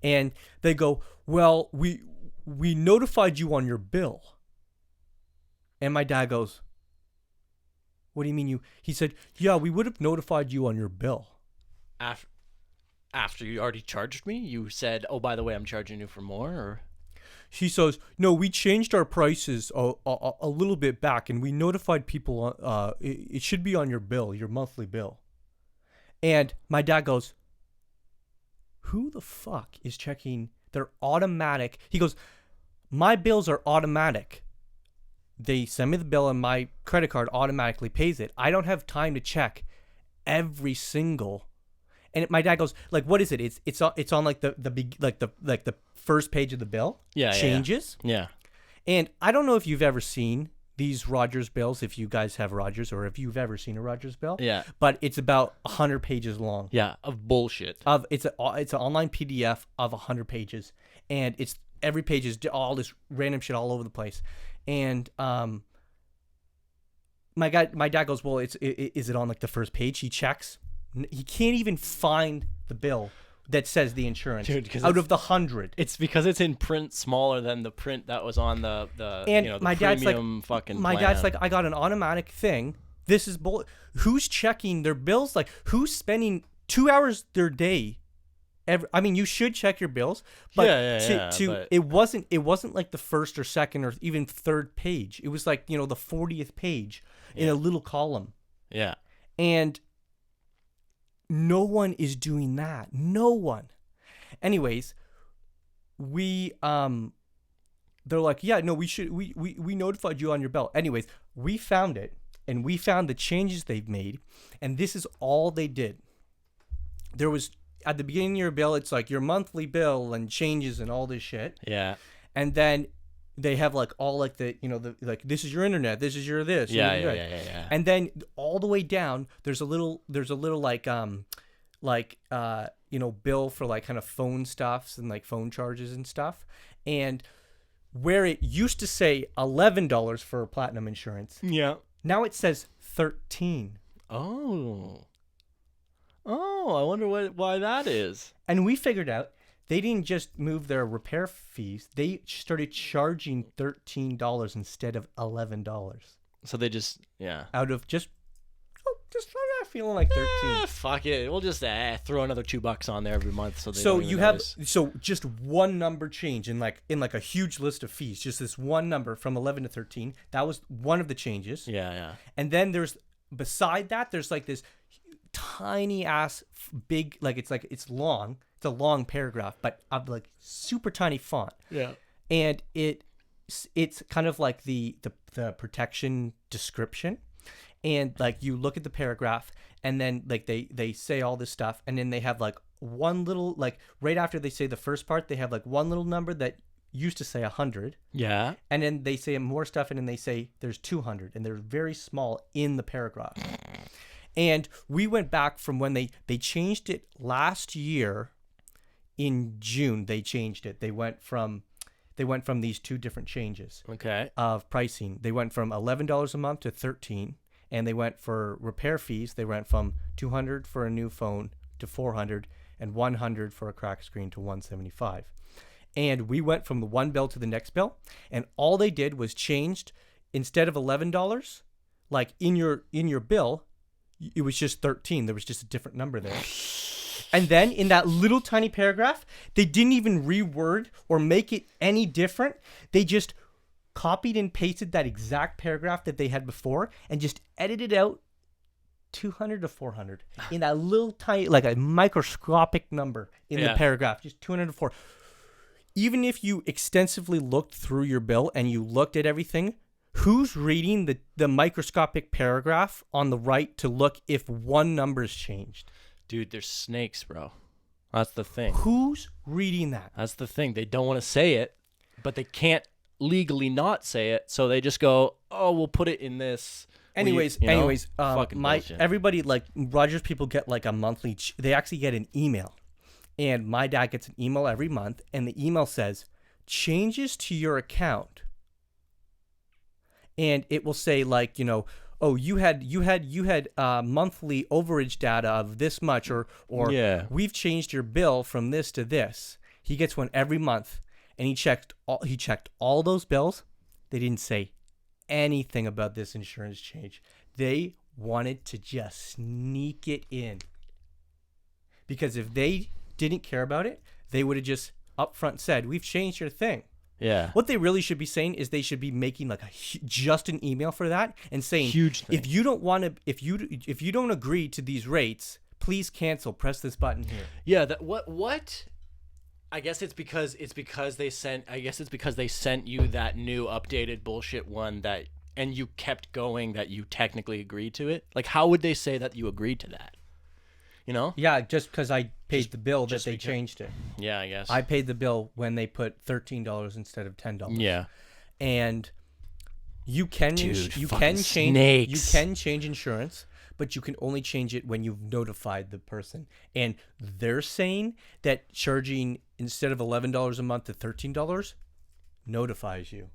B: And they go, well, we notified you on your bill. And my dad goes, what do you mean you? He said, yeah, we would have notified you on your bill.
A: After you already charged me, you said, oh, by the way, I'm charging you for more? Or?
B: She says, no, we changed our prices a little bit back, and we notified people, it should be on your bill, your monthly bill. And my dad goes, who the fuck is checking their automatic? He goes, my bills are automatic. They send me the bill and my credit card automatically pays it. I don't have time to check every single. And my dad goes, like, what is it? It's on like the first page of the bill.
A: Yeah.
B: Changes.
A: Yeah.
B: And I don't know if you've ever seen these Rogers bills, if you guys have Rogers, or if you've ever seen a Rogers bill.
A: Yeah.
B: But it's about 100 pages long.
A: Yeah, of bullshit.
B: It's an online PDF of 100 pages, and it's every page is all this random shit all over the place. And my dad goes, well, is it on like the first page? He checks. He can't even find the bill that says the insurance. Dude, out of the 100.
A: It's because it's in print smaller than the print that was on the
B: and
A: the
B: my dad's
A: premium
B: like,
A: fucking
B: my
A: plan.
B: dad's like, I got an automatic thing. This is bull. Who's checking their bills? Like, who's spending 2 hours their day? You should check your bills, but
A: but
B: it wasn't like the first or second or even third page. It was like, the 40th page in a little column.
A: Yeah.
B: And no one is doing that. No one. Anyways, they're like, yeah, no, we notified you on your bill. Anyways, we found it, and we found the changes they've made, and this is all they did. There was, at the beginning of your bill, it's like your monthly bill and changes and all this shit.
A: Yeah.
B: And then they have like all like the, like, this is your internet, this is your this.
A: Yeah.
B: And then all the way down, there's a little like bill for like kind of phone stuffs and like phone charges and stuff. And where it used to say $11 for platinum insurance.
A: Yeah.
B: Now it says $13.
A: Oh, I wonder why that is.
B: And we figured out they didn't just move their repair fees. They started charging $13 instead of $11.
A: So they just,
B: Out of just feeling like 13.
A: Fuck it. We'll just throw another $2 on there every month.
B: So you have just one number change in like a huge list of fees. Just this one number from 11 to 13. That was one of the changes.
A: Yeah.
B: And then beside that, there's like this tiny ass big, like it's long. It's a long paragraph, but of like super tiny font.
A: Yeah.
B: And it's kind of like the protection description. And like you look at the paragraph, and then like they say all this stuff, and then they have like one little, like right after they say the first part, they have like one little number that used to say 100.
A: Yeah.
B: And then they say more stuff, and then they say there's 200, and they're very small in the paragraph. And we went back from when they changed it last year in June. They changed it. They went from these two different changes
A: Okay.
B: of pricing. They went from $11 a month to $13, and they went for repair fees. They went from $200 for a new phone to $400, and $100 for a cracked screen to $175. And we went from the one bill to the next bill, and all they did was changed, instead of $11, like in your bill, it was just 13. There was just a different number there. And then in that little tiny paragraph, they didn't even reword or make it any different. They just copied and pasted that exact paragraph that they had before and just edited out 200 to 400 in that little tiny, like a microscopic number in the paragraph, just 200 to 400. Even if you extensively looked through your bill and you looked at everything, who's reading the microscopic paragraph on the right to look if one number's changed?
A: Dude, they're snakes, bro. That's the thing.
B: Who's reading that?
A: That's the thing. They don't want to say it, but they can't legally not say it, so they just go, "Oh, we'll put it in this."
B: Anyways,
A: fucking bullshit.
B: everybody, like Rogers people, get like a monthly. They actually get an email, and my dad gets an email every month, and the email says changes to your account, and it will say like, oh, you had monthly overage data of this much, or we've changed your bill from this to this. He gets one every month, and he checked all those bills. They didn't say anything about this insurance change. They wanted to just sneak it in, because if they didn't care about it, they would have just upfront said, "We've changed your thing."
A: Yeah.
B: What they really should be saying is they should be making like just an email for that and saying,
A: huge thing.
B: if you don't want to, if you don't agree to these rates, please cancel. Press this button here.
A: Yeah. That what? I guess it's because they sent. I guess it's because they sent you that new updated bullshit one that, and you kept going that you technically agreed to it. Like, how would they say that you agreed to that?
B: Yeah, just because I paid the bill that they changed it.
A: Yeah, I guess.
B: I paid the bill when they put $13 instead of $10.
A: Yeah.
B: And you can
A: Dude,
B: you
A: fucking
B: can change
A: snakes.
B: you can change insurance, but you can only change it when you've notified the person. And they're saying that charging instead of $11 a month to $13 notifies you.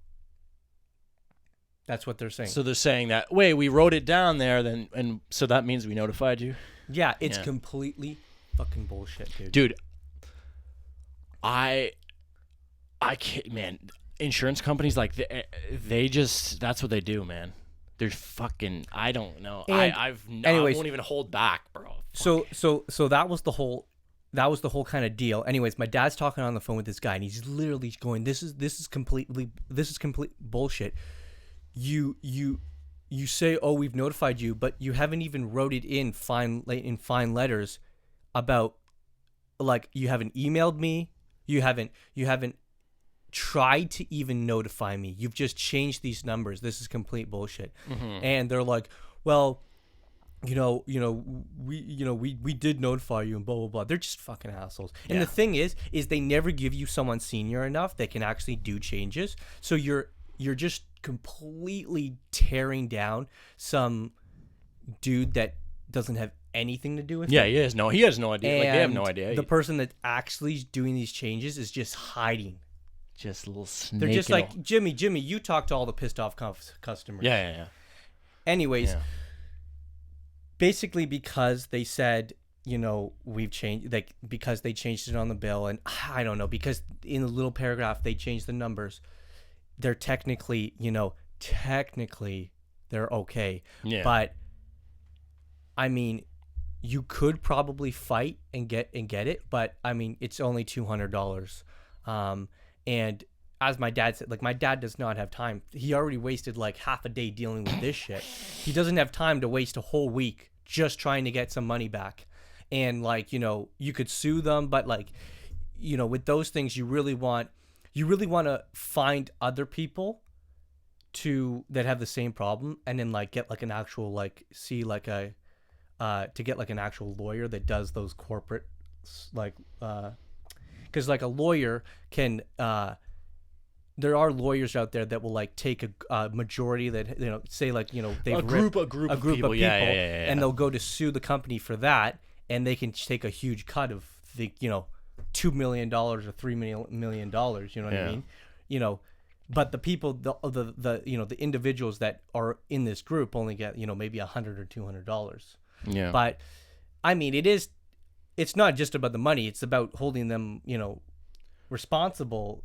B: That's what they're saying.
A: So they're saying that, wait, we wrote it down there, then, and so that means we notified you?
B: Yeah, it's completely fucking bullshit, dude.
A: Dude, I can't, man. Insurance companies, like, they just, that's what they do, man. They're fucking, I don't know. I won't even hold back, bro.
B: So that was the whole kind of deal. Anyways, my dad's talking on the phone with this guy, and he's literally going, "This is complete bullshit. You say, oh, we've notified you, but you haven't even wrote it in fine letters about, like, you haven't emailed me, you haven't tried to even notify me. You've just changed these numbers. This is complete bullshit." Mm-hmm. And they're like, "Well, we did notify you," and blah blah blah. They're just fucking assholes. And the thing is they never give you someone senior enough that can actually do changes. So you're just completely tearing down some dude that doesn't have anything to do with it.
A: Yeah, he has no idea.
B: And
A: like, they have no idea.
B: The person that actually is doing these changes is just hiding.
A: Just a little snake.
B: They're just like, Jimmy, you talk to all the pissed off customers.
A: Yeah.
B: Anyways, basically because they said, we've changed, like, because they changed it on the bill, and I don't know, because in the little paragraph they changed the numbers, they're technically they're okay. Yeah. But I mean, you could probably fight and get it, but I mean, it's only $200. And as my dad said, like, my dad does not have time. He already wasted like half a day dealing with this shit. He doesn't have time to waste a whole week just trying to get some money back. And like, you could sue them, but like, with those things, you really want to find other people that have the same problem, and then like get like an actual, like, see like to get like an actual lawyer that does those corporate, like, because like a lawyer can there are lawyers out there that will like take a majority that say like they've
A: a group of people, yeah.
B: and they'll go to sue the company for that, and they can take a huge cut of the $2 million or $3 million. You know what I mean? But the people, the individuals that are in this group only get maybe $100 or $200.
A: Yeah.
B: But I mean, it's not just about the money. It's about holding them responsible.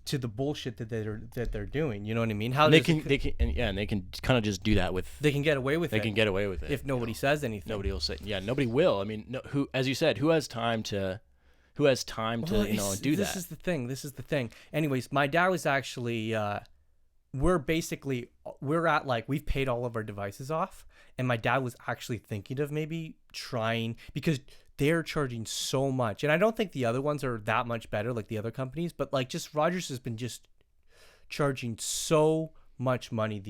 B: To the bullshit that they're doing. You know what I mean? How
A: they can kind of just do that with.
B: They can get away with it.
A: They can get away with it
B: if nobody says anything.
A: Nobody will say. Yeah, nobody will. I mean, who, as you said, who has time to do that?
B: This is the thing. Anyways, my dad was actually. We're at like we've paid all of our devices off, and my dad was actually thinking of maybe trying because. They're charging so much, and I don't think the other ones are that much better, like the other companies. But like, just Rogers has been just charging so much money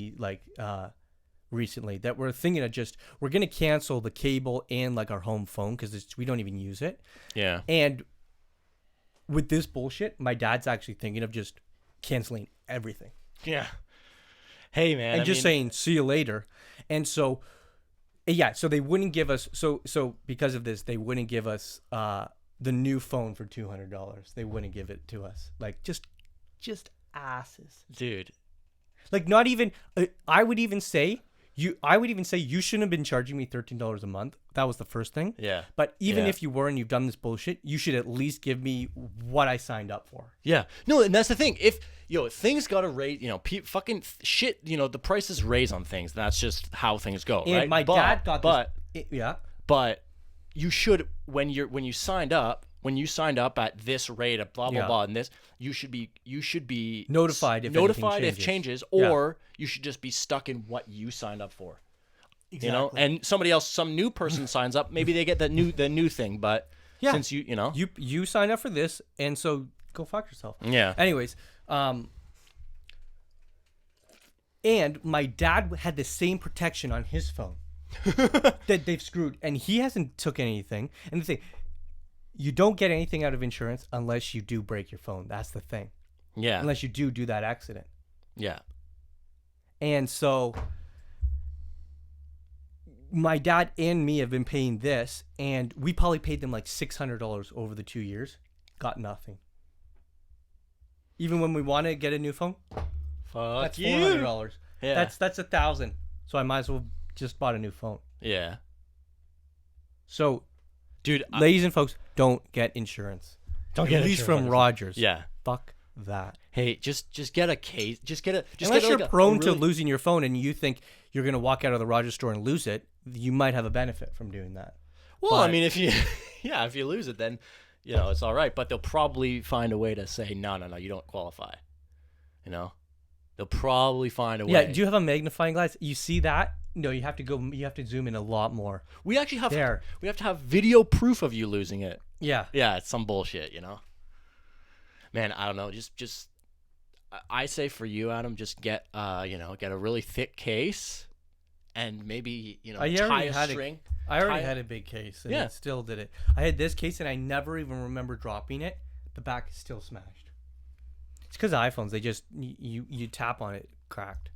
B: recently that we're thinking of we're gonna cancel the cable and like our home phone because we don't even use it.
A: Yeah.
B: And with this bullshit, my dad's actually thinking of just canceling everything.
A: Yeah. Hey man,
B: and saying see you later, and so. Yeah, so they wouldn't give us so because of this, they wouldn't give us the new phone for $200. They wouldn't give it to us. Like just asses,
A: dude.
B: Like not even. I would even say you shouldn't have been charging me $13 a month. That was the first thing.
A: Yeah.
B: But even if you were and you've done this bullshit, you should at least give me what I signed up for.
A: Yeah. No, and that's the thing. If things got to raise, fucking shit, the prices raise on things. That's just how things go,
B: and
A: right?
B: My dad got this.
A: But you should when you signed up at this rate of blah blah blah and this, you should be
B: notified if
A: changes, or you should just be stuck in what you signed up for.
B: Exactly.
A: And somebody else, some new person signs up, maybe they get the new thing, but since
B: you signed up for this, and so go fuck yourself.
A: Yeah.
B: Anyways, and my dad had the same protection on his phone that they've screwed, and he hasn't took anything. And the thing, you don't get anything out of insurance unless you do break your phone. That's the thing.
A: Yeah.
B: Unless you do that accident.
A: Yeah.
B: And so my dad and me have been paying this, and we probably paid them like $600 over the 2 years. Got nothing. Even when we want to get a new phone,
A: that's
B: $400.
A: Yeah.
B: That's $1,000. So I might as well just bought a new phone.
A: Yeah.
B: So,
A: dude,
B: ladies and folks, don't get insurance.
A: Don't get
B: at least
A: insurance.
B: from Rogers.
A: Yeah.
B: Fuck that.
A: Hey, just get a case.
B: Unless you're prone to losing your phone and you think you're gonna walk out of the Rogers store and lose it, you might have a benefit from doing that.
A: Well, I mean, if you lose it, then it's all right. But they'll probably find a way to say no, you don't qualify. They'll probably find a way.
B: Yeah. Do you have a magnifying glass? You see that? No, you have to zoom in a lot more.
A: We actually have we have to have video proof of you losing it.
B: Yeah.
A: Yeah, it's some bullshit, Man, I don't know. Just I say for you, Adam, just get get a really thick case, and maybe tie a string.
B: I already had a big case, and it still did it. I had this case, and I never even remember dropping it. The back is still smashed. It's because iPhones, they just you tap on it, cracked.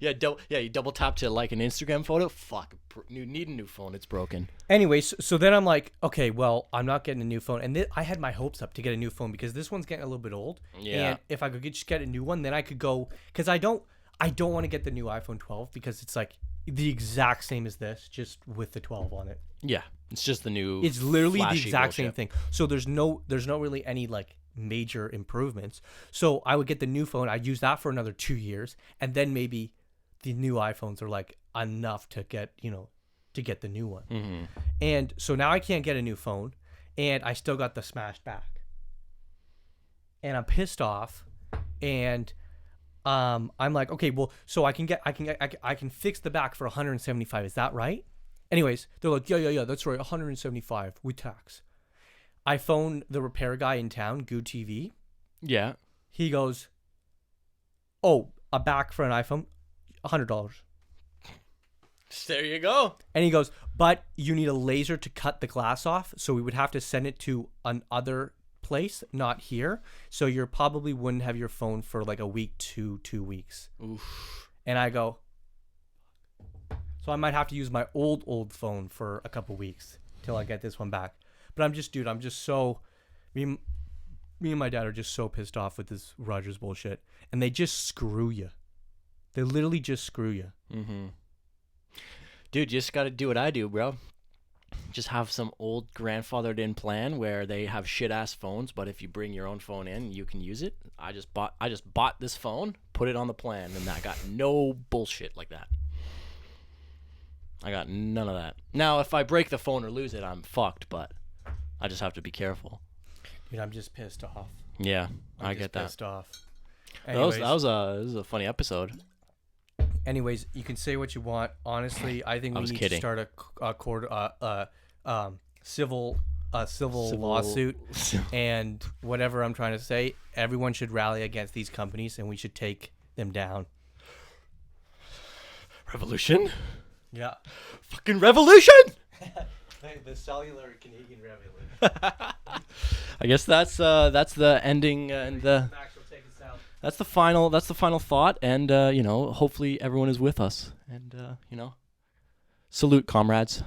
A: You double tap to like an Instagram photo. Fuck, you need a new phone. It's broken.
B: Anyways, so then I'm like, okay, well, I'm not getting a new phone, and I had my hopes up to get a new phone because this one's getting a little bit old.
A: Yeah.
B: And if I could just get a new one, then I could go because I don't want to get the new iPhone 12 because it's like the exact same as this, just with the 12 on it.
A: Yeah, it's just the new.
B: It's literally the exact
A: bullshit.
B: same thing. So there's no really any like major improvements. So I would get the new phone. I'd use that for another 2 years, and then maybe the new iPhones are like enough to get the new one.
A: Mm-hmm.
B: And so now I can't get a new phone, and I still got the smashed back, and I'm pissed off, and I'm like, okay, well, so I can fix the back for $175. Is that right? Anyways, they're like, yeah, that's right, $175 with tax. I phoned the repair guy in town, Good TV.
A: Yeah.
B: He goes, oh, a back for an iPhone, $100.
A: There you go.
B: And he goes, but you need a laser to cut the glass off, so we would have to send it to another place, not here. So you probably wouldn't have your phone for like a week to 2 weeks.
A: Oof.
B: And I go, so I might have to use my old phone for a couple weeks till I get this one back. But I'm just so, me and my dad are just so pissed off with this Rogers bullshit. And they just screw you. They literally just screw you.
A: Mm-hmm. Dude, you just got to do what I do, bro. Just have some old grandfathered in plan where they have shit ass phones, but if you bring your own phone in, you can use it. I just bought this phone, put it on the plan, and I got no bullshit like that. I got none of that. Now, if I break the phone or lose it, I'm fucked, but I just have to be careful.
B: Dude, I'm just pissed off.
A: Yeah, I get that.
B: Pissed off.
A: That was a funny episode.
B: Anyways, you can say what you want. Honestly, I think we need to start a civil lawsuit and whatever I'm trying to say. Everyone should rally against these companies and we should take them down.
A: Revolution?
B: Yeah.
A: Fucking revolution!
B: The cellular Canadian revolution.
A: I guess that's the ending and the.
B: Max will take us out.
A: That's the final thought, and hopefully everyone is with us, and salute, comrades.